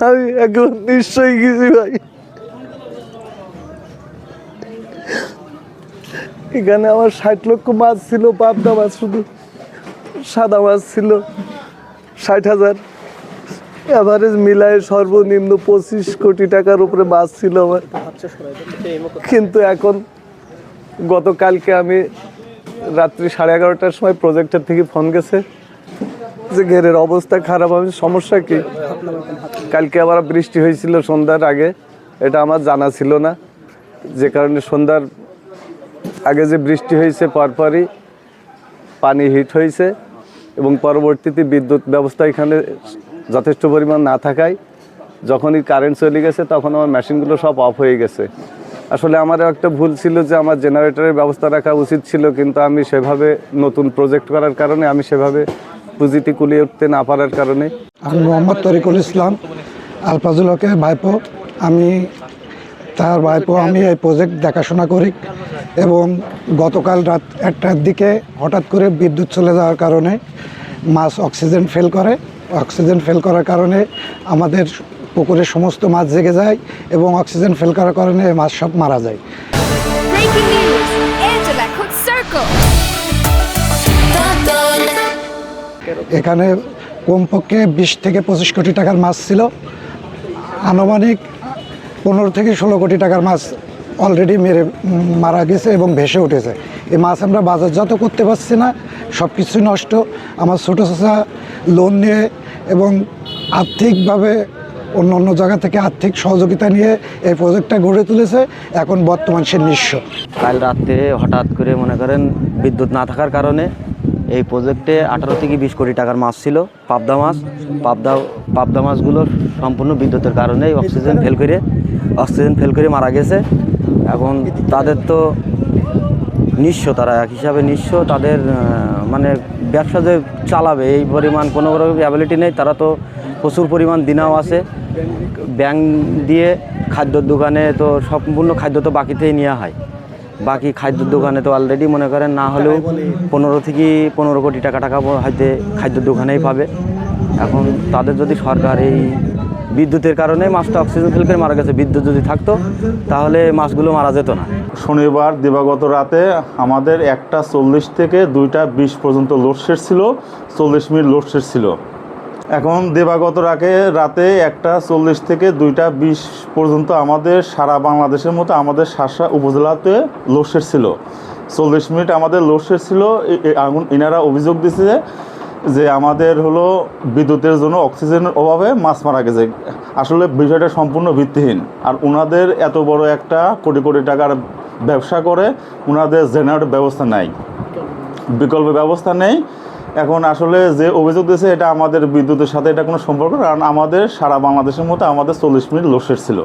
আমি এখন নিশ্চয়ই গেছি ভাই। এখানে আমার 60 লক্ষ মাছ ছিল, পাবদা মাছ, শুধু সাদা মাছ ছিল 60,000। এভারেজ মিলায় সর্বনিম্ন 25 কোটি টাকার উপরে মাছ ছিল আমার। কিন্তু এখন গতকালকে আমি রাত্রি 11:30টার সময় প্রজেক্টের থেকে ফোন গেছে যে ঘেরের অবস্থা খারাপ। আমি সমস্যা কি? কালকে আবার বৃষ্টি হয়েছিল সন্ধ্যার আগে, এটা আমার জানা ছিল না, যে কারণে সন্ধ্যার আগে যে বৃষ্টি হয়েছে পরপরই পানি হিট হয়েছে এবং পরবর্তীতে বিদ্যুৎ ব্যবস্থা এখানে যথেষ্ট পরিমাণ না থাকায় যখনই কারেন্ট চলে গেছে তখন আমার মেশিনগুলো সব অফ হয়ে গেছে। আসলে আমারও একটা ভুল ছিল যে আমার জেনারেটরের ব্যবস্থা রাখা উচিত ছিল, কিন্তু আমি সেভাবে নতুন প্রজেক্ট করার কারণে আমি সেভাবে পুঁজিটি কুলিয়ে উঠতে না পারার কারণে। আমি মোহাম্মদ তরিকুল ইসলাম, আলফাজুল হকের ভাইপো। আমি তার ভাইপো। আমি এই প্রজেক্ট দেখাশোনা করি এবং গতকাল রাত 1টার দিকে হঠাৎ করে বিদ্যুৎ চলে যাওয়ার কারণে মাছ অক্সিজেন ফেল করে। অক্সিজেন ফেল করার কারণে আমাদের পুকুরের সমস্ত মাছ জেগে যায় এবং অক্সিজেন ফেল করার কারণে মাছ সব মারা যায়। Breaking news, Angela Cook Circle. এখানে কমপক্ষে 20 থেকে 25 কোটি টাকার মাছ ছিল। আনুমানিক 15 থেকে 16 কোটি টাকার মাছ অলরেডি মারা গেছে এবং ভেসে উঠেছে। এই মাছ আমরা বাজারজাত করতে পারছি না, সব কিছু নষ্ট। আমার ছোটো চাচা লোন নিয়ে এবং আর্থিকভাবে অন্য জায়গা থেকে আর্থিক সহযোগিতা নিয়ে এই প্রজেক্টটা গড়ে তুলেছে। এখন বর্তমান সে নিঃস্ব। কাল রাতে হঠাৎ করে মনে করেন বিদ্যুৎ না থাকার কারণে এই প্রজেক্টে 18 থেকে 20 কোটি টাকার মাছ ছিল, পাবদা মাছ। পাবদা মাছগুলো সম্পূর্ণ বিদ্যুতের কারণে অক্সিজেন ফেল করে মারা গেছে। এখন তাদের তো নিঃস্ব, তারা এক হিসাবে নিঃস্ব। তাদের মানে ব্যবসা যে চালাবে এই পরিমাণ কোনো অ্যাবিলিটি নেই। তারা তো প্রচুর পরিমাণ দিনাও আছে ব্যাংক দিয়ে। খাদ্যর দোকানে তো সম্পূর্ণ খাদ্য তো বাকিতেই নেওয়া হয়। বাকি খাদ্যর দোকানে তো অলরেডি মনে করেন না হলেও 15 থেকে 15 কোটি টাকা হয়তো খাদ্যর দোকানেই পাবে। এখন তাদের যদি সরকার এই বিদ্যুতের কারণে মাছটা অক্সিজেন ফেল করে মারা গেছে, বিদ্যুৎ যদি থাকতো তাহলে মাছগুলো মারা যেত না। শনিবার দিবাগত রাতে আমাদের 1:40 থেকে 2:20 পর্যন্ত লোডশেড ছিল, 40 মিনিট লোডশেড ছিল। এখন দিবাগত রাতে 1:40 থেকে 2:20 পর্যন্ত আমাদের সারা বাংলাদেশের মতো আমাদের শাসা উপজেলাতে লোডশেড ছিল। 40 মিনিট আমাদের লোডশেড ছিল। এনারা অভিযোগ দিচ্ছে যে আমাদের হলো বিদ্যুতের জন্য অক্সিজেনের অভাবে মাছ মারা গেছে। আসলে বিষয়টা সম্পূর্ণ ভিত্তিহীন। আর ওনাদের এত বড় একটা কোটি কোটি টাকার ব্যবসা করে, ওনাদের জেনারেটর ব্যবস্থা নাই, বিকল্প ব্যবস্থা নেই। এখন আসলে যে অভিযোগ দিয়েছে এটা আমাদের বিদ্যুতের সাথে এটা কোনো সম্পর্ক, কারণ আমাদের সারা বাংলাদেশের মতো আমাদের 40 মিনিট লোডশেড ছিল।